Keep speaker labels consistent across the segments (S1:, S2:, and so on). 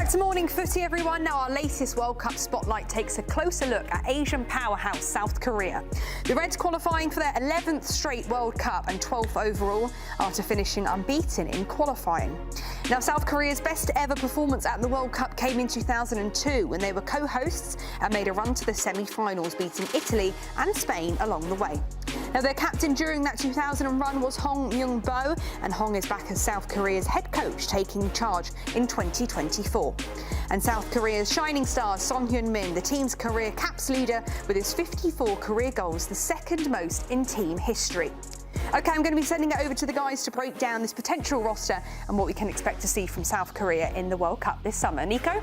S1: back to Morning Footy, everyone. Now, our latest World Cup spotlight takes a closer look at Asian powerhouse South Korea. The Reds qualifying for their 11th straight World Cup and 12th overall after finishing unbeaten in qualifying. Now, South Korea's best ever performance at the World Cup came in 2002 when they were co-hosts and made a run to the semi-finals, beating Italy and Spain along the way. Now, their captain during that 2000 run was Hong Myung-bo, and Hong is back as South Korea's head coach, taking charge in 2024. And South Korea's shining star Son Heung-min, the team's career caps leader with his 54 career goals, the second most in team history. OK, I'm going to be sending it over to the guys to break down this potential roster and what we can expect to see from South Korea in the World Cup this summer. Nico?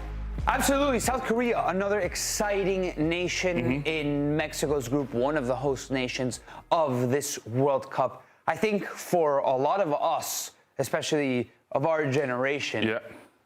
S2: Absolutely. South Korea, another exciting nation in Mexico's group, one of the host nations of this World Cup. I think for a lot of us, especially of our generation,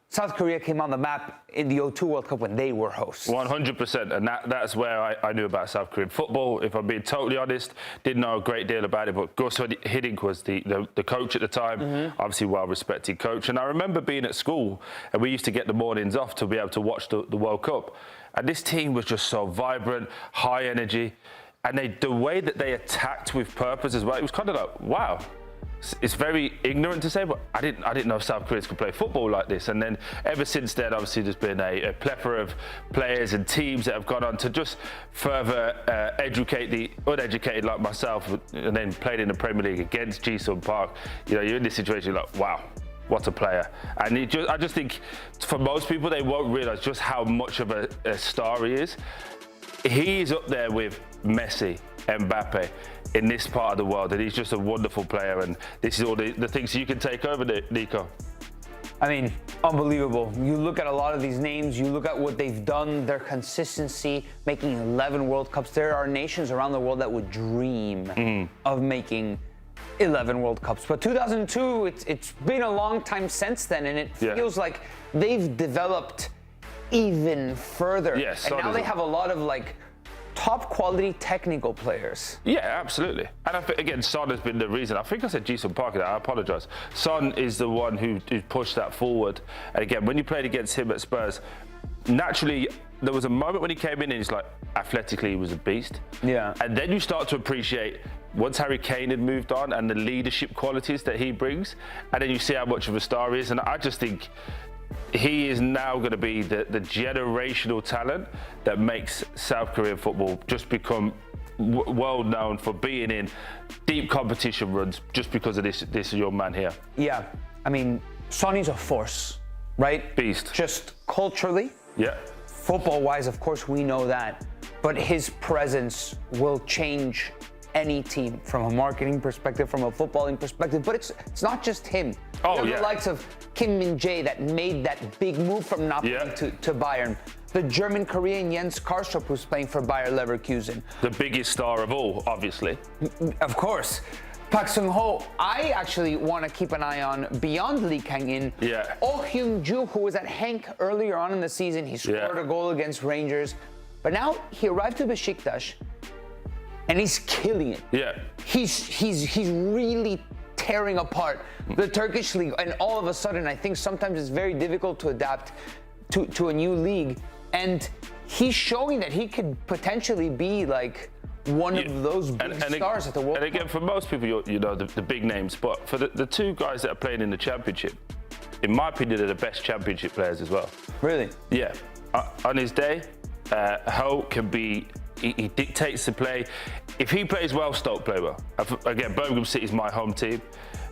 S2: South Korea came on the map in the '02 World Cup when they were hosts.
S3: 100%, and that's where I knew about South Korean football. If I'm being totally honest, didn't know a great deal about it, but Gus Hiddink was the coach at the time, obviously well-respected coach. And I remember being at school, and we used to get the mornings off to be able to watch the World Cup. And this team was just so vibrant, high energy, and the way that they attacked with purpose as well, it was kind of like, wow. It's very ignorant to say, but I didn't know South Koreans could play football like this. And then ever since then, obviously, there's been a plethora of players and teams that have gone on to just further educate the uneducated like myself, and then played in the Premier League against Ji-sung Park. You know, you're in this situation, you're like, wow, what a player. And I just think for most people, they won't realise just how much of a star he is. He's up there with Messi, Mbappe in this part of the world, and he's just a wonderful player, and this is all the things you can take over, Nico.
S2: I mean, unbelievable. You look at a lot of these names, you look at what they've done, their consistency, making 11 World Cups. There are nations around the world that would dream of making 11 World Cups. But 2002, it's been a long time since then, and it feels like they've developed even further.
S3: Yes,
S2: and now they have a lot of top quality technical players.
S3: Yeah, absolutely. And I think, again, Son has been the reason. I think I said Ji-sung Park, I apologise. Son is the one who pushed that forward. And again, when you played against him at Spurs, naturally, there was a moment when he came in and he's like, athletically, he was a beast. Yeah. And then you start to appreciate, once Harry Kane had moved on and the leadership qualities that he brings, and then you see how much of a star he is. And I just think he is now going to be the generational talent that makes South Korean football just become world known for being in deep competition runs just because of this young man here.
S2: Yeah, I mean, Sonny's a force, right?
S3: Beast.
S2: Just culturally.
S3: Yeah.
S2: Football-wise, of course, we know that. But his presence will change any team from a marketing perspective, from a footballing perspective. But it's not just him.
S3: Oh,
S2: the likes of Kim Min-jae that made that big move from Napoli to Bayern. The German-Korean Jens Karstrup, who's playing for Bayer Leverkusen.
S3: The biggest star of all, obviously.
S2: Of course. Paik Seung-ho, I actually want to keep an eye on beyond Lee Kang-in.
S3: Yeah.
S2: Oh Hyun-ju, who was at Henk earlier on in the season. He scored a goal against Rangers. But now he arrived to Besiktas, and he's killing it.
S3: Yeah.
S2: He's really tearing apart the Turkish league, and all of a sudden I think sometimes it's very difficult to adapt to a new league, and he's showing that he could potentially be like one of those big stars at the World Cup.
S3: And again, for most people, you know the big names, but for the two guys that are playing in the championship, in my opinion, they're the best championship players as well.
S2: Really?
S3: Yeah. On his day, Ho can be. He dictates the play. If he plays well, Stoke play well. Again, Birmingham City is my home team.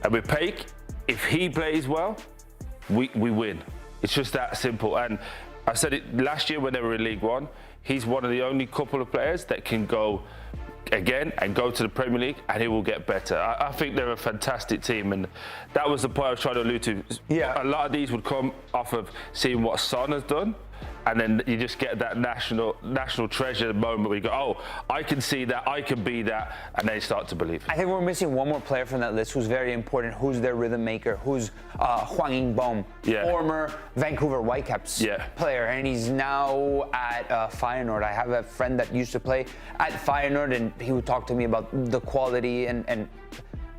S3: And with Paik, if he plays well, we win. It's just that simple. And I said it last year when they were in League One, he's one of the only couple of players that can go again and go to the Premier League and he will get better. I think they're a fantastic team, and that was the point I was trying to allude to.
S2: Yeah.
S3: A lot of these would come off of seeing what Son has done, and then you just get that national treasure moment where you go, oh, I can see that, I can be that, and then you start to believe.
S2: I think we're missing one more player from that list who's very important, who's their rhythm maker, who's Hwang In-beom, former Vancouver Whitecaps player, and he's now at Feyenoord. I have a friend that used to play at Feyenoord, and he would talk to me about the quality and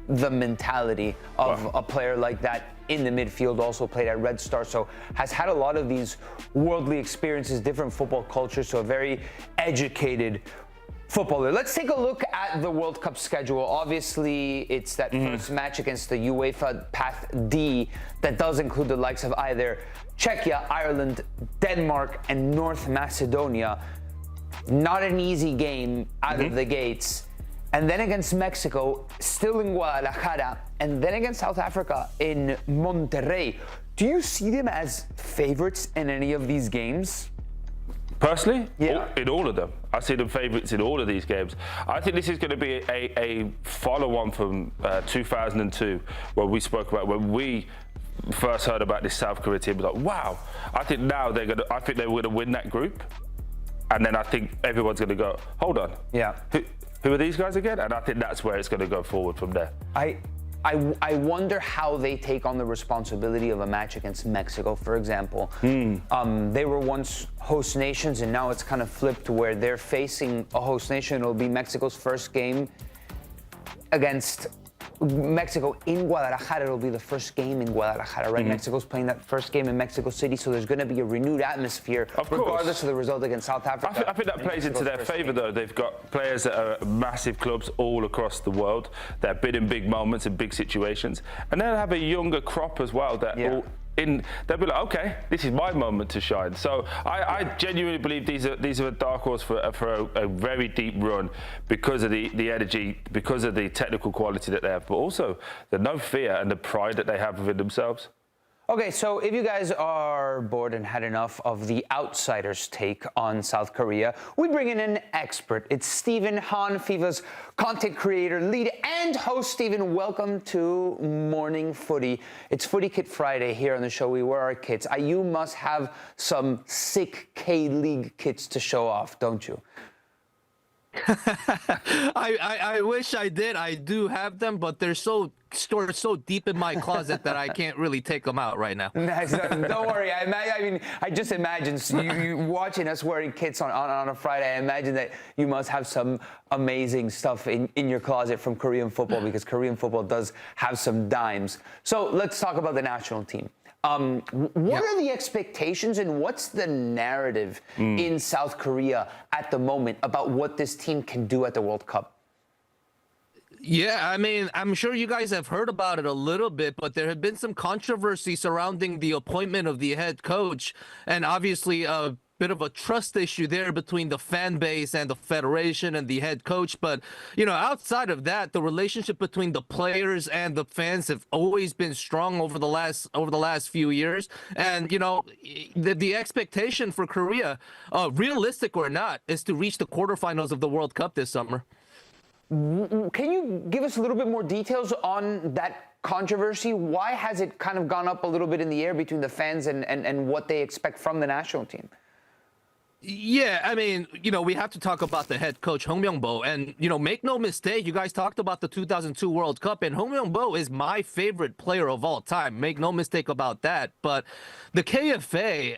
S2: the mentality of a player like that in the midfield, also played at Red Star, so has had a lot of these worldly experiences, different football cultures, so a very educated footballer. Let's take a look at the World Cup schedule. Obviously, it's that first match against the UEFA Path D that does include the likes of either Czechia, Ireland, Denmark, and North Macedonia. Not an easy game out of the gates. And then against Mexico, still in Guadalajara, and then against South Africa in Monterrey. Do you see them as favorites in any of these games?
S3: Personally,
S2: yeah,
S3: in all of them. I see them favourites in all of these games. I think this is going to be a follow-on from 2002, where we spoke about when we first heard about this South Korea team. It was like, wow. I think now I think they're going to win that group, and then I think everyone's going to go, hold on.
S2: Yeah.
S3: Who are these guys again? And I think that's where it's going to go forward from there.
S2: I wonder how they take on the responsibility of a match against Mexico, for example. They were once host nations, and now it's kind of flipped to where they're facing a host nation. It'll be Mexico's first game against Mexico in Guadalajara. It'll be the first game in Guadalajara, right? Mexico's playing that first game in Mexico City, so there's going to be a renewed atmosphere, regardless of the result against South Africa.
S3: I think that plays into their favour, though. They've got players that are massive clubs all across the world. They've been in big moments, in big situations, and they'll have a younger crop as well. They'll be like, okay, this is my moment to shine. So I genuinely believe these are a dark horse for a very deep run because of the energy, because of the technical quality that they have, but also the no fear and the pride that they have within themselves.
S2: Okay, so if you guys are bored and had enough of the outsider's take on South Korea, we bring in an expert. It's Stephen Han, FIFA's content creator, lead, and host. Stephen, welcome to Morning Footy. It's Footy Kit Friday here on the show. We wear our kits. You must have some sick K-League kits to show off, don't you?
S4: I wish I did. I do have them, but they're stored so deep in my closet that I can't really take them out right now.
S2: Don't worry. I just imagine you watching us wearing kits on a Friday. I imagine that you must have some amazing stuff in your closet from Korean football, because Korean football does have some dimes. So let's talk about the national team. What are the expectations and what's the narrative in South Korea at the moment about what this team can do at the World Cup?
S4: Yeah, I mean, I'm sure you guys have heard about it a little bit, but there had been some controversy surrounding the appointment of the head coach, and obviously a bit of a trust issue there between the fan base and the federation and the head coach. But, you know, outside of that, the relationship between the players and the fans have always been strong over the last few years. And, you know, the expectation for Korea, realistic or not, is to reach the quarterfinals of the World Cup this summer.
S2: Can you give us a little bit more details on that controversy? Why has it kind of gone up a little bit in the air between the fans and what they expect from the national team?
S4: Yeah, I mean, you know, we have to talk about the head coach, Hong Myung-bo. And, you know, make no mistake, you guys talked about the 2002 World Cup, and Hong Myung-bo is my favorite player of all time. Make no mistake about that. But the KFA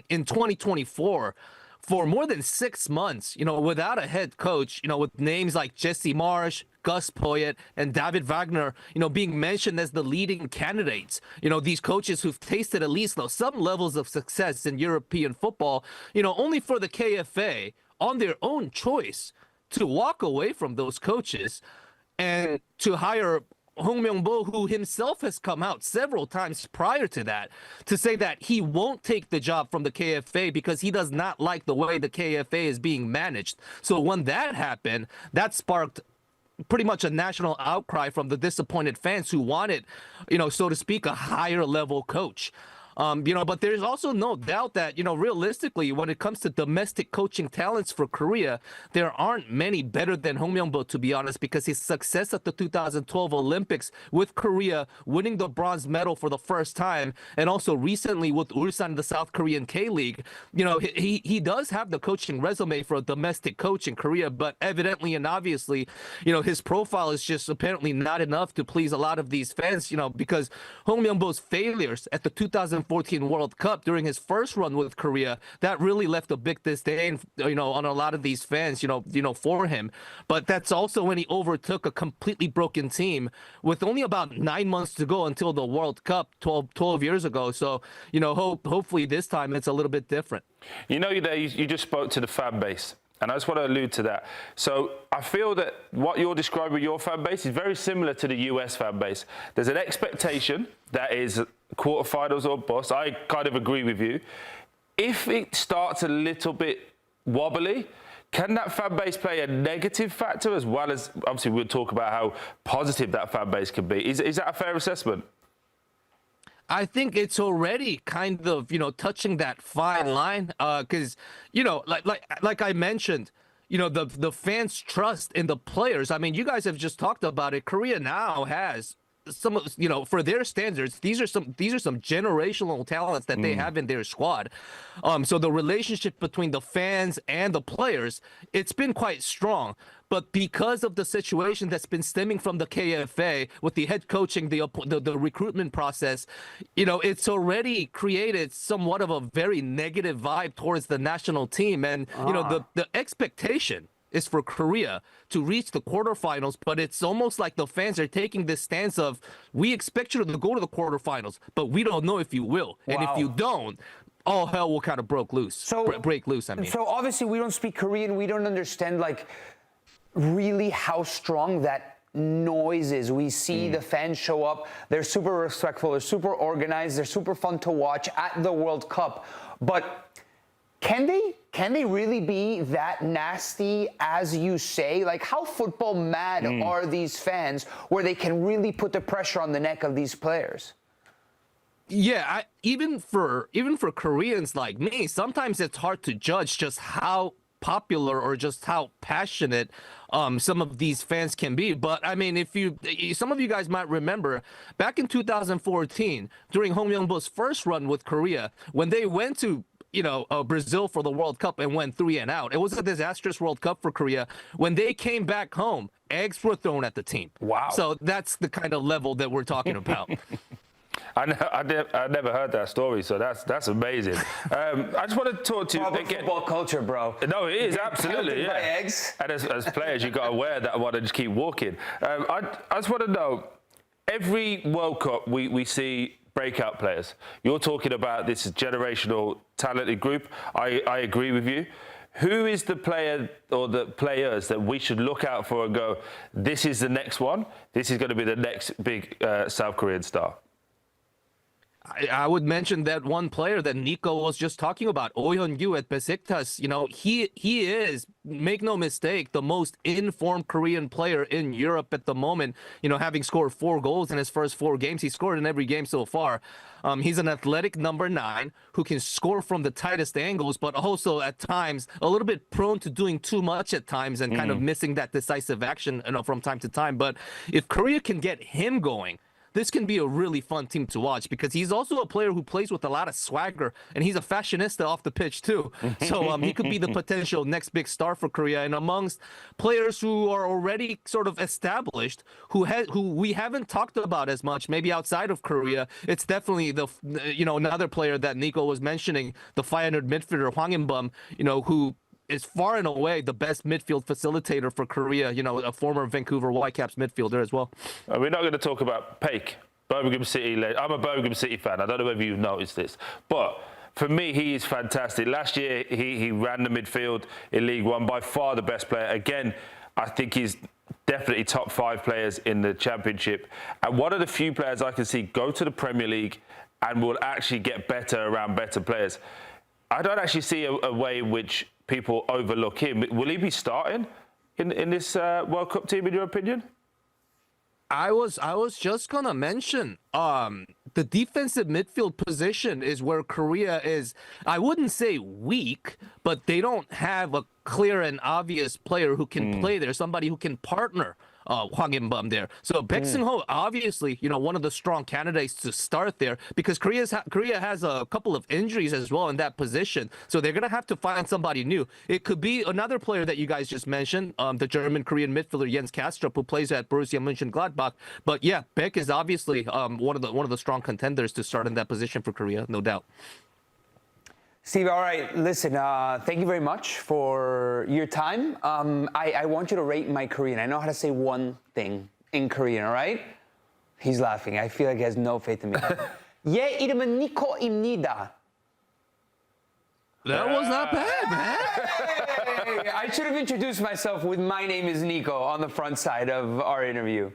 S4: in 2024, for more than 6 months, you know, without a head coach, you know, with names like Jesse Marsh, Gus Poyet, and David Wagner, you know, being mentioned as the leading candidates. You know, these coaches who've tasted at least some levels of success in European football, you know, only for the KFA on their own choice to walk away from those coaches and to hire Hong Myung-bo, who himself has come out several times prior to that to say that he won't take the job from the KFA because he does not like the way the KFA is being managed. So when that happened, that sparked pretty much a national outcry from the disappointed fans who wanted, you know, so to speak, a higher level coach. You know, but there's also no doubt that, you know, realistically, when it comes to domestic coaching talents for Korea, there aren't many better than Hong Myung-bo, to be honest, because his success at the 2012 Olympics with Korea winning the bronze medal for the first time, and also recently with Ulsan, the South Korean K-League, you know, he does have the coaching resume for a domestic coach in Korea, but evidently and obviously, you know, his profile is just apparently not enough to please a lot of these fans, you know, because Hong Myung-bo's failures at the 2014 2014 World Cup during his first run with Korea, that really left a big disdain, on a lot of these fans, for him. But that's also when he overtook a completely broken team with only about 9 months to go until the World Cup 12 years ago. So, hopefully this time it's a little bit different.
S3: You just spoke to the fan base. And I just want to allude to that. So I feel that what you're describing with your fan base is very similar to the US fan base. There's an expectation that is quarterfinals or bust. I kind of agree with you. If it starts a little bit wobbly, can that fan base play a negative factor as well as, obviously we'll talk about how positive that fan base can be. Is that a fair assessment?
S4: I think it's already kind of, touching that fine line, because, like I mentioned, the fans' trust in the players. I mean, you guys have just talked about it. Korea now has some, for their standards, these are some generational talents that they have in their squad. So the relationship between the fans and the players, it's been quite strong. But because of the situation that's been stemming from the KFA with the head coaching, the recruitment process, it's already created somewhat of a very negative vibe towards the national team. And, the expectation is for Korea to reach the quarterfinals, but it's almost like the fans are taking this stance of, we expect you to go to the quarterfinals, but we don't know if you will.
S2: Wow.
S4: And if you don't, all hell will kind of break loose. So
S2: obviously we don't speak Korean. We don't understand, really how strong that noise is. We see the fans show up. They're super respectful. They're super organized. They're super fun to watch at the World Cup. But can they really be that nasty as you say? How football mad are these fans where they can really put the pressure on the neck of these players?
S4: Yeah, even for Koreans like me, sometimes it's hard to judge just how popular or just how passionate some of these fans can be. But I mean, some of you guys might remember back in 2014 during Hong Myung-bo's first run with Korea, when they went to Brazil for the World Cup and went 3-0. It was a disastrous World Cup for Korea. When they came back home, eggs were thrown at the team. Wow. So that's the kind of level that we're talking about.
S3: I never heard that story, so that's amazing. I just want to talk to you again.
S2: Football culture, bro.
S3: No, it is absolutely.
S2: By eggs.
S3: And as players, you got to wear that one and just keep walking. I just want to know. Every World Cup, we see breakout players. You're talking about this generational talented group. I agree with you. Who is the player or the players that we should look out for and go, this is the next one? This is going to be the next big South Korean star?
S4: I would mention that one player that Nico was just talking about, Oh Hyun-gyu at Besiktas. He is, make no mistake, the most informed Korean player in Europe at the moment. Having scored 4 goals in his first 4 games. He scored in every game so far. He's an athletic number 9 who can score from the tightest angles, but also at times a little bit prone to doing too much at times and kind of missing that decisive action, from time to time. But if Korea can get him going, this can be a really fun team to watch because he's also a player who plays with a lot of swagger, and he's a fashionista off the pitch too. So he could be the potential next big star for Korea. And amongst players who are already sort of established, who we haven't talked about as much, maybe outside of Korea, it's definitely another player that Nico was mentioning, the Feyenoord midfielder Hwang In-bum, who is far and away the best midfield facilitator for Korea, a former Vancouver Whitecaps midfielder as well.
S3: We're not going to talk about Paik, Birmingham City. I'm a Birmingham City fan. I don't know whether you've noticed this, but for me, he is fantastic. Last year, he ran the midfield in League One, by far the best player. Again, I think he's definitely top 5 players in the Championship. And one of the few players I can see go to the Premier League and will actually get better around better players. I don't actually see a way in which people overlook him. Will he be starting in this World Cup team, in your opinion?
S4: I was just gonna mention the defensive midfield position is where Korea is, I wouldn't say weak, but they don't have a clear and obvious player who can play there, somebody who can partner Hwang In-bum there. So Paik Seung-ho, obviously, one of the strong candidates to start there because Korea has a couple of injuries as well in that position. So they're going to have to find somebody new. It could be another player that you guys just mentioned, the German-Korean midfielder Jens Kastrup, who plays at Borussia Mönchengladbach. But yeah, Paik is obviously one of the strong contenders to start in that position for Korea, no doubt.
S2: Steve, all right, listen, thank you very much for your time. I want you to rate my Korean. I know how to say one thing in Korean, all right? He's laughing. I feel like he has no faith in me. 예, 이름은 니코입니다.
S4: That was not bad, man.
S2: Hey, I should have introduced myself with my name is Nico on the front side of our interview.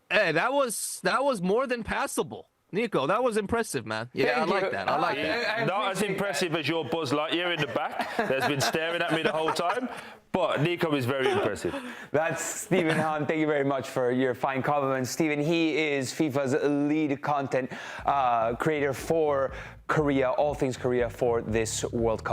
S4: Hey, that was more than passable. Nico, that was impressive, man. Yeah, I like that. I like that.
S3: Not as impressive as your Buzz Lightyear in the back that's been staring at me the whole time, but Nico is very impressive.
S2: That's Stephen Hahn. Thank you very much for your fine compliments. Stephen, he is FIFA's lead content creator for Korea, all things Korea for this World Cup.